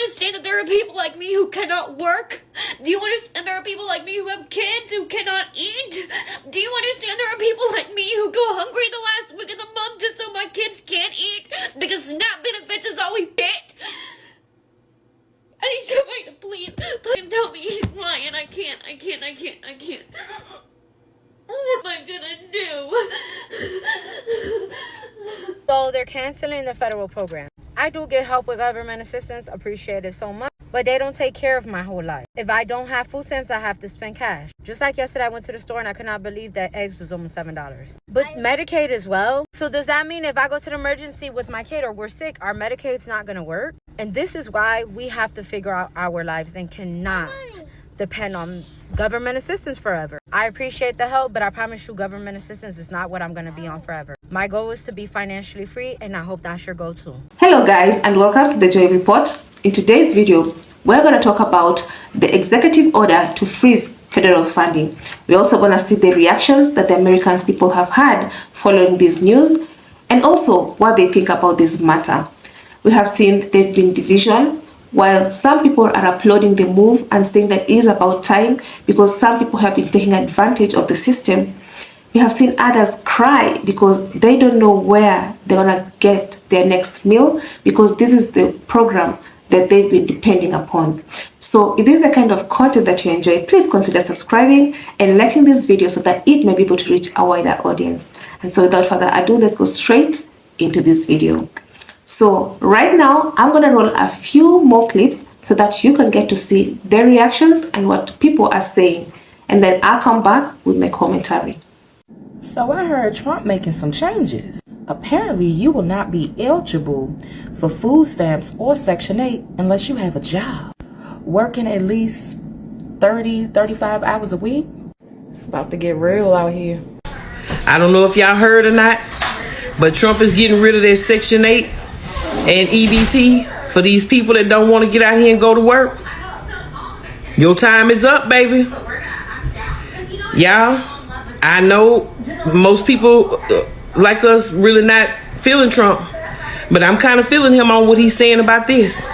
understand that there are people like me who cannot work? Do you understand there are people like me who have kids who cannot eat? Do you understand there are people like me who go hungry the last week of the month just so my kids can't eat? Because SNAP benefits is all we get. I need somebody to please tell me he's lying. I can't. What am I gonna do? So they're canceling the federal program. I do get help with government assistance, appreciate it so much, but they don't take care of my whole life. If I don't have food stamps, I have to spend cash. Just like yesterday, I went to the store and I could not believe that eggs was almost $7. But Medicaid as well. So does that mean if I go to the emergency with my kid or we're sick, our Medicaid's not gonna work? And this is why we have to figure out our lives and cannot depend on government assistance forever. I appreciate the help, but I promise you government assistance is not what I'm going to be on forever. My goal is to be financially free, and I hope that's your goal too. Hello guys, and welcome to the Joy Report. In today's video, we're going to talk about the executive order to freeze federal funding. We're also going to see the reactions that the American people have had following this news, and also what they think about this matter. We have seen there's been division. While some people are applauding the move and saying that it is about time because some people have been taking advantage of the system, we have seen others cry because they don't know where they're going to get their next meal because this is the program that they've been depending upon. So if this is the kind of content that you enjoy, please consider subscribing and liking this video so that it may be able to reach a wider audience. And so without further ado, let's go straight into this video. So right now, I'm going to roll a few more clips so that you can get to see their reactions and what people are saying. And then I'll come back with my commentary. So I heard Trump making some changes. Apparently, you will not be eligible for food stamps or Section 8 unless you have a job. Working at least 30, 35 hours a week. It's about to get real out here. I don't know if y'all heard or not, but Trump is getting rid of that Section 8 and EBT for these people that don't want to get out here and go to work. Your time is up, baby. Y'all, I know most people like us really not feeling Trump, but I'm kind of feeling him on what he's saying about this.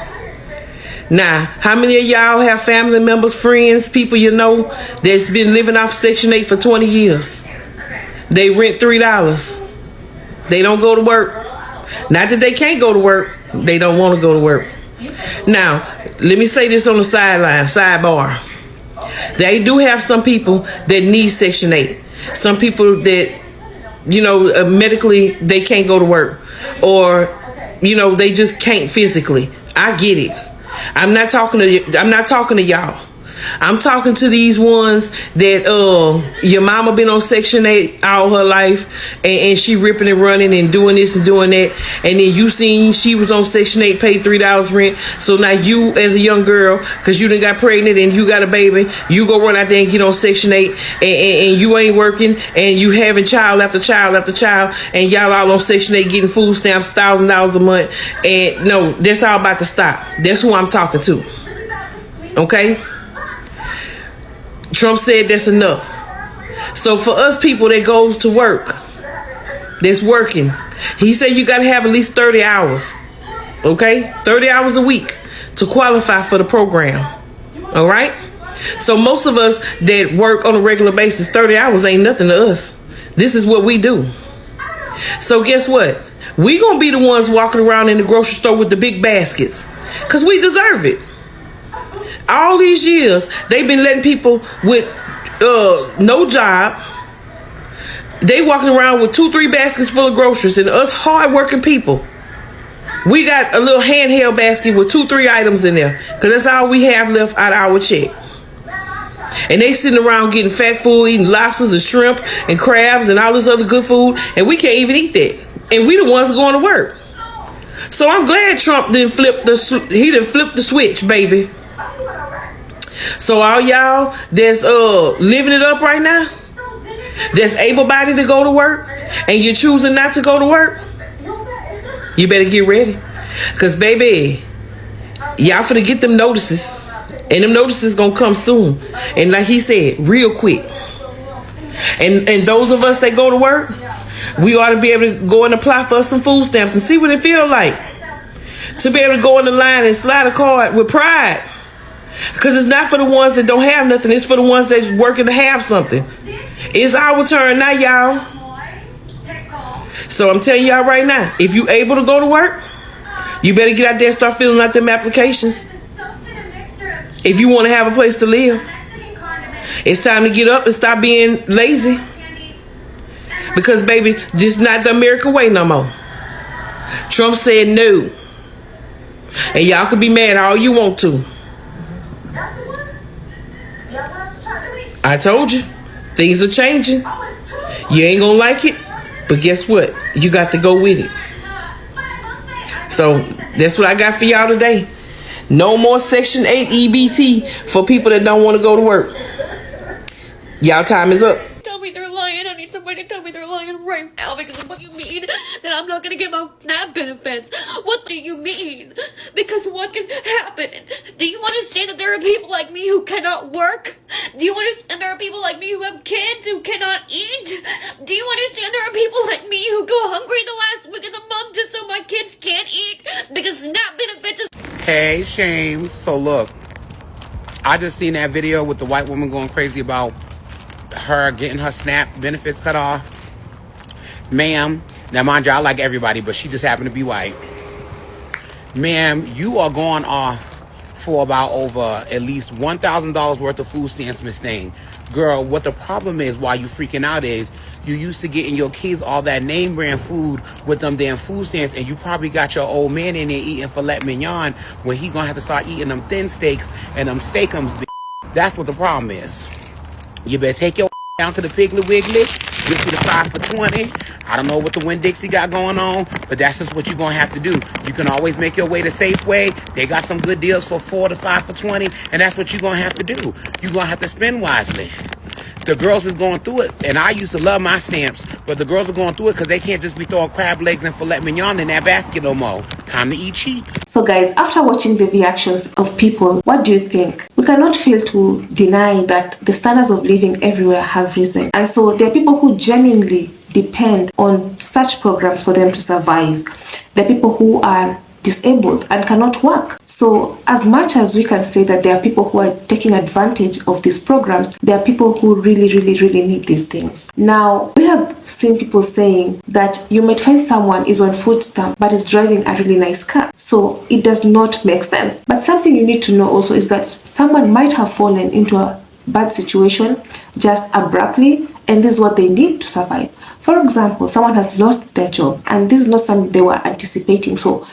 Now, how many of y'all have family members, friends, people you know that's been living off Section 8 for 20 years? They rent $3. They don't go to work. Not that they can't go to work, they don't want to go to work. Now, let me say this on the sidebar. They do have some people that need Section 8. Some people that, medically they can't go to work, or, they just can't physically. I get it. I'm not talking to y'all. I'm talking to these ones that your mama been on Section 8 all her life and she ripping and running and doing this and doing that, and then you seen she was on Section 8, paid $3 rent, so now you as a young girl, because you done got pregnant and you got a baby, you go run out there and get on Section 8 and you ain't working and you having child after child after child, and y'all all on Section 8 getting food stamps $1,000 a month. And no, that's all about to stop. That's who I'm talking to. Okay? Trump said that's enough. So for us people that goes to work, that's working, he said you got to have at least 30 hours. Okay? 30 hours a week to qualify for the program. All right? So most of us that work on a regular basis, 30 hours ain't nothing to us. This is what we do. So guess what? We gonna be the ones walking around in the grocery store with the big baskets because we deserve it. All these years, they've been letting people with no job. They walking around with 2-3 baskets full of groceries, and us hard-working people, we got a little handheld basket with 2-3 items in there, because that's all we have left out of our check. And they sitting around getting fat food, eating lobsters and shrimp and crabs and all this other good food, and we can't even eat that. And we the ones going to work. So I'm glad Trump didn't flip the switch, baby. So all y'all that's living it up right now, that's able-bodied to go to work, and you're choosing not to go to work, you better get ready. Because, baby, y'all finna get them notices. And them notices gonna come soon. And like he said, real quick. And those of us that go to work, we ought to be able to go and apply for some food stamps and see what it feel like. to be able to go in the line and slide a card with pride. Because it's not for the ones that don't have nothing. It's for the ones that's working to have something. It's our turn now, y'all. So I'm telling y'all right now, if you able to go to work, you better get out there and start filling out them applications. If you want to have a place to live, it's time to get up and stop being lazy. Because, baby, this is not the American way no more. Trump said no. And y'all can be mad all you want to. I told you, things are changing. You ain't gonna like it, but guess what? You got to go with it. So that's what I got for y'all today. No more Section 8 EBT for people that don't want to go to work. Y'all time is up. Tell me they're lying. I need somebody to tell me they're lying right now, because what do you mean that I'm not gonna get my SNAP benefits? What do you mean? Because what is happening? Do you understand that there are people like me who cannot work? Do you understand there are people like me who have kids who cannot eat? Do you understand there are people like me who go hungry the last week of the month just so my kids can't eat? Because SNAP benefits is... Hey, Shame. So look, I just seen that video with the white woman going crazy about her getting her SNAP benefits cut off. Ma'am, now mind you, I like everybody, but she just happened to be white. Ma'am, you are going off for about over at least $1,000 worth of food stamps, Miss Stain. Girl, what the problem is while you freaking out is you used to getting your kids all that name brand food with them damn food stamps, and you probably got your old man in there eating filet mignon when he gonna have to start eating them thin steaks and them steakums. That's what the problem is. You better take your down to the Piggly Wiggly, get you the 5 for 20. I don't know what the Winn-Dixie got going on, but that's just what you're going to have to do. You can always make your way to Safeway. They got some good deals for 4 to 5 for 20, and that's what you're going to have to do. You're going to have to spend wisely. The girls is going through it, and I used to love my stamps, but the girls are going through it because they can't just be throwing crab legs and filet mignon in that basket no more. Time to eat cheap. So guys, after watching the reactions of people, what do you think? We cannot fail to deny that the standards of living everywhere have risen. And so there are people who genuinely depend on such programs for them to survive. There are people who are disabled and cannot work. So as much as we can say that there are people who are taking advantage of these programs, there are people who really need these things. Now, we have seen people saying that you might find someone is on food stamp but is driving a really nice car. So it does not make sense. But something you need to know also is that someone might have fallen into a bad situation just abruptly, and this is what they need to survive. For example, someone has lost their job and this is not something they were anticipating. So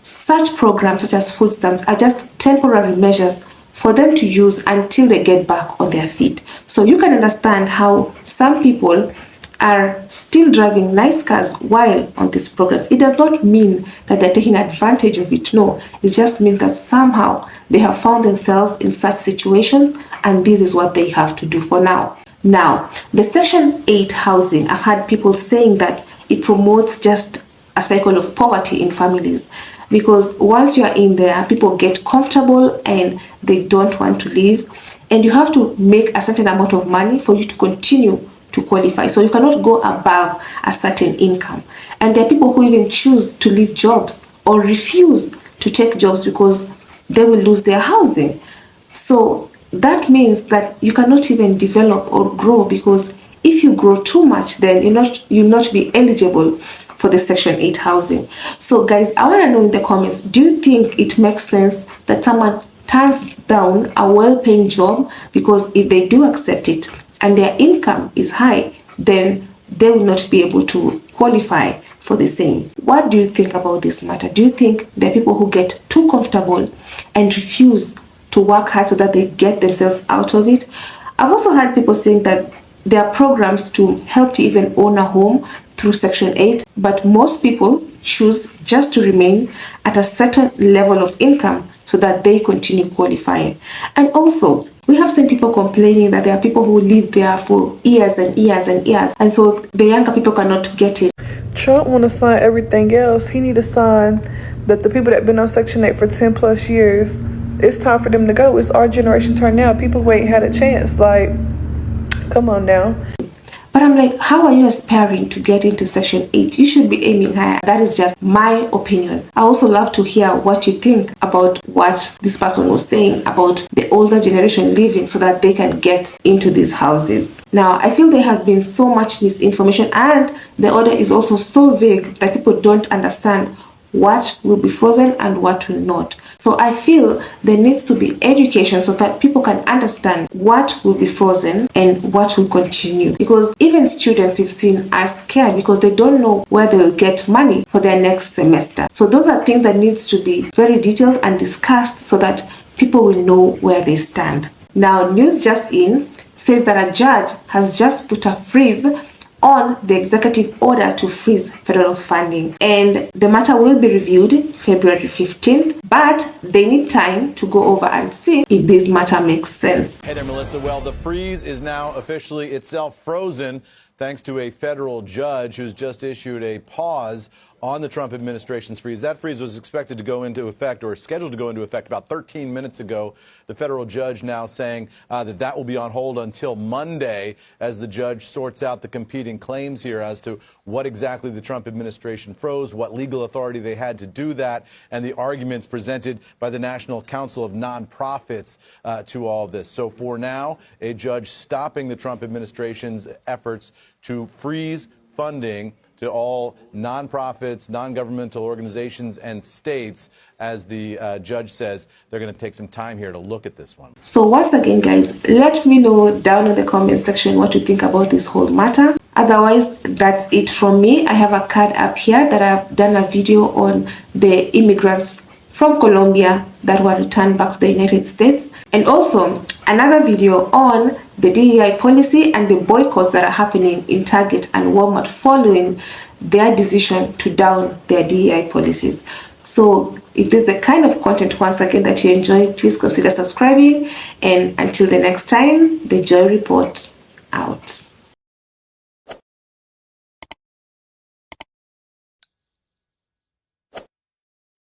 such programs such as food stamps are just temporary measures for them to use until they get back on their feet. So you can understand how some people are still driving nice cars while on these programs. It does not mean that they're taking advantage of it. No, it just means that somehow they have found themselves in such situations, and this is what they have to do for now. Now, the Section 8 housing, I've had people saying that it promotes just a cycle of poverty in families, because once you are in there, people get comfortable and they don't want to leave, and you have to make a certain amount of money for you to continue to qualify. So you cannot go above a certain income. And there are people who even choose to leave jobs or refuse to take jobs because they will lose their housing. So that means that you cannot even develop or grow, because if you grow too much, then you'll not be eligible for the Section 8 housing. So guys, I want to know in the comments, do you think it makes sense that someone turns down a well-paying job because if they do accept it and their income is high, then they will not be able to qualify for the same? What do you think about this matter? Do you think there are people who get too comfortable and refuse to work hard so that they get themselves out of it? I've also heard people saying that there are programs to help you even own a home through Section 8, but most people choose just to remain at a certain level of income so that they continue qualifying. And also, we have seen people complaining that there are people who live there for years and years and years, and so the younger people cannot get it. Trump want to sign everything else. He need to sign that the people that have been on Section 8 for 10 plus years, it's time for them to go. It's our generation turn now. People who ain't had a chance. Like, come on now. But I'm like, how are you aspiring to get into Section 8? You should be aiming higher. That is just my opinion. I also love to hear what you think about what this person was saying about the older generation living so that they can get into these houses. Now, I feel there has been so much misinformation, and the order is also so vague that people don't understand what will be frozen and what will not. So I feel there needs to be education so that people can understand what will be frozen and what will continue. Because even students we've seen are scared because they don't know where they will get money for their next semester. So those are things that needs to be very detailed and discussed so that people will know where they stand. Now, news just in says that a judge has just put a freeze on the executive order to freeze federal funding, and the matter will be reviewed February 15th, but they need time to go over and see if this matter makes sense. Hey there, Melissa. Well, the freeze is now officially itself frozen thanks to a federal judge who's just issued a pause on the Trump administration's freeze. That freeze was expected to go into effect, or scheduled to go into effect, about 13 minutes ago. The federal judge now saying that will be on hold until Monday as the judge sorts out the competing claims here as to what exactly the Trump administration froze, what legal authority they had to do that, and the arguments presented by the National Council of Nonprofits to all this. So for now, a judge stopping the Trump administration's efforts to freeze funding to all nonprofits, non-governmental organizations, and states, as the judge says they're going to take some time here to look at this one. So once again, guys, let me know down in the comment section what you think about this whole matter. Otherwise, that's it from me. I have a card up here that I've done a video on the immigrants from Colombia that were returned back to the United States, and also another video on the DEI policy and the boycotts that are happening in Target and Walmart following their decision to down their DEI policies. So if there's the kind of content, once again, that you enjoy, please consider subscribing, and until the next time, the Joy Report out.